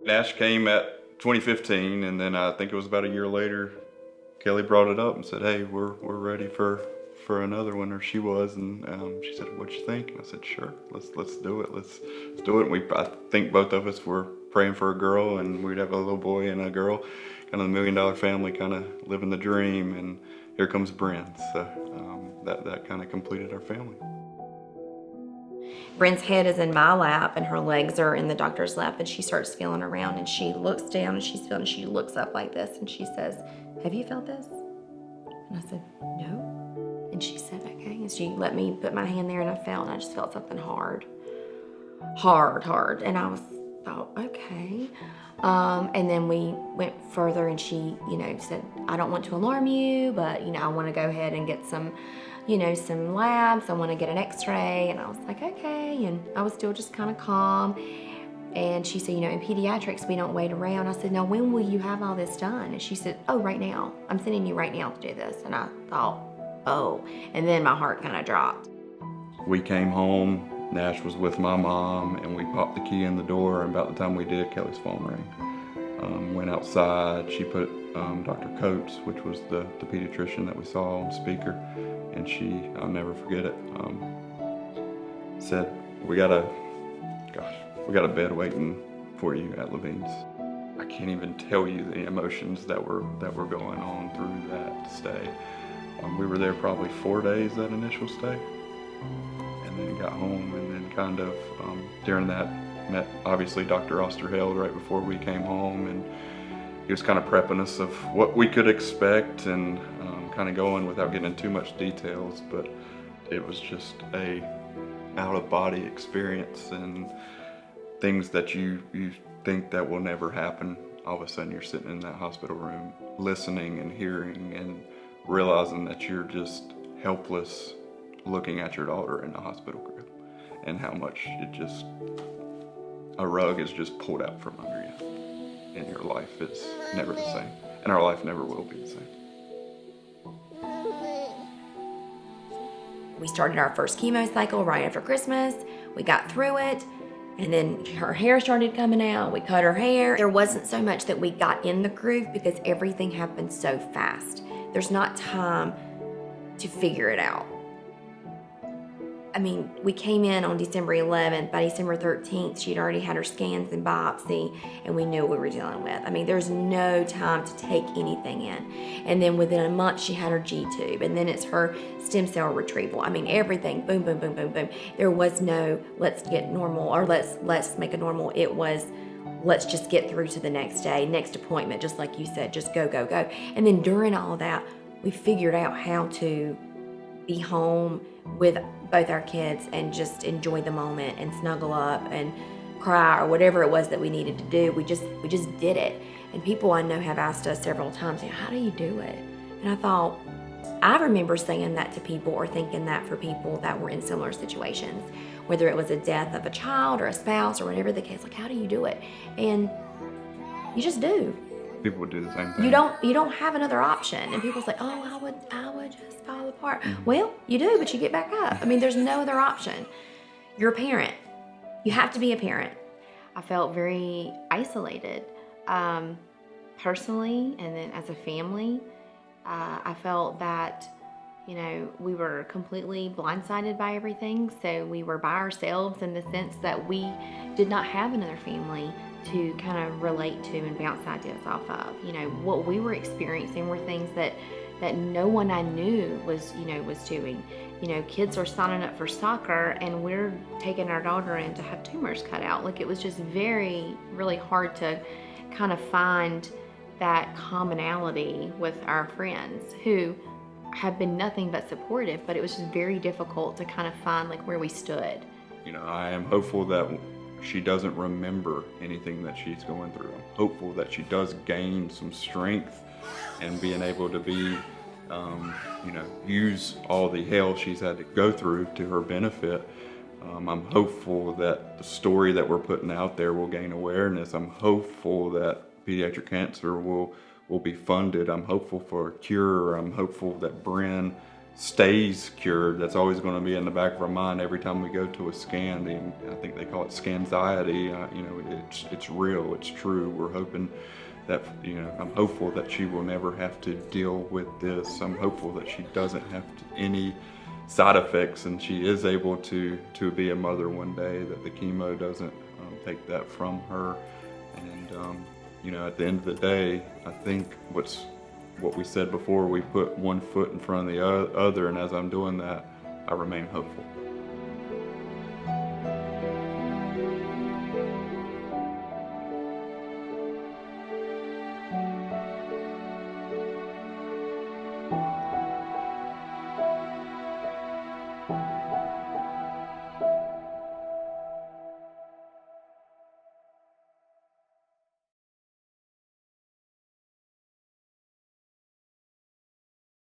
Nash came at 2015, and then I think it was about a year later, Kellie brought it up and said, "Hey, we're ready for another one," or she was, and she said, "What you think?" And I said, "Sure, let's do it. Let's do it." And I think both of us were praying for a girl, and we'd have a little boy and a girl, kind of the $1 million family, kind of living the dream. And here comes Brinn, so that kind of completed our family. Brinn's head is in my lap and her legs are in the doctor's lap, and she starts feeling around and she looks down and she looks up like this and she says, "Have you felt this?" And I said, "No." And she said, "Okay." And she let me put my hand there and I just felt something hard. And I thought, okay. And then we went further and she, said, "I don't want to alarm you, but, I want to go ahead and get some labs. I want to get an x-ray." And I was like, okay. And I was still just kind of calm. And she said, "In pediatrics, we don't wait around." I said, "Now, when will you have all this done?" And she said, "Oh, right now. I'm sending you right now to do this." And I thought, oh. And then my heart kind of dropped. We came home. Nash was with my mom, and we popped the key in the door. And about the time we did, Kellie's phone rang. Went outside. She put Dr. Coates, which was the pediatrician that we saw, on speaker. And she, I'll never forget it, said, we got a bed waiting for you at Levine's." I can't even tell you the emotions that were going on through that stay. We were there probably 4 days, that initial stay, and then got home, and then kind of during that met obviously Dr. Osterheld right before we came home, and he was kind of prepping us of what we could expect, and kind of going without getting into too much details, but it was just a out-of-body experience, and things that you think that will never happen. All of a sudden you're sitting in that hospital room listening and hearing and realizing that you're just helpless looking at your daughter in a hospital crib, and how much a rug is just pulled out from under you, and your life is never the same, and our life never will be the same. We started our first chemo cycle right after Christmas. We got through it, and then her hair started coming out. We cut her hair. There wasn't so much that we got in the groove because everything happened so fast. There's not time to figure it out. I mean, we came in on December 11th. By December 13th, she'd already had her scans and biopsy, and we knew what we were dealing with. I mean, there's no time to take anything in. And then within a month, she had her G-tube, and then it's her stem cell retrieval. I mean, everything, boom, boom, boom, boom, boom. There was no, let's get normal, or let's make a normal. It was, let's just get through to the next day, next appointment, just like you said, just go, go, go. And then during all of that, we figured out how to be home with both our kids and just enjoy the moment and snuggle up and cry or whatever it was that we needed to do. We just did it. And people I know have asked us several times, "How do you do it?" And I thought, I remember saying that to people or thinking that for people that were in similar situations, whether it was a death of a child or a spouse or whatever the case, like, how do you do it? And you just do. People would do the same thing. You don't have another option. And people say, "Oh, I would just fall apart." Mm-hmm. Well, you do, but you get back up. I mean, there's no other option. You're a parent. You have to be a parent. I felt very isolated, personally, and then as a family. I felt that, we were completely blindsided by everything. So we were by ourselves in the sense that we did not have another family to kind of relate to and bounce ideas off of. What we were experiencing were things that no one I knew was doing. Kids are signing up for soccer, and we're taking our daughter in to have tumors cut out. Like, it was just really hard to kind of find that commonality with our friends who have been nothing but supportive, but it was just very difficult to kind of find like where we stood. I am hopeful that she doesn't remember anything that she's going through. I'm hopeful that she does gain some strength and being able to be, use all the hell she's had to go through to her benefit. I'm hopeful that the story that we're putting out there will gain awareness. I'm hopeful that pediatric cancer will be funded. I'm hopeful for a cure. I'm hopeful that Brinn stays cured. That's always going to be in the back of our mind every time we go to a scan. I think they call it scanxiety. You know, it's real, it's true. We're hoping that, you know, I'm hopeful that she will never have to deal with this. I'm hopeful that she doesn't have any side effects, and she is able to be a mother one day, that the chemo doesn't take that from her. And you know, at the end of the day, I think what we said before, we put one foot in front of the other, and as I'm doing that, I remain hopeful.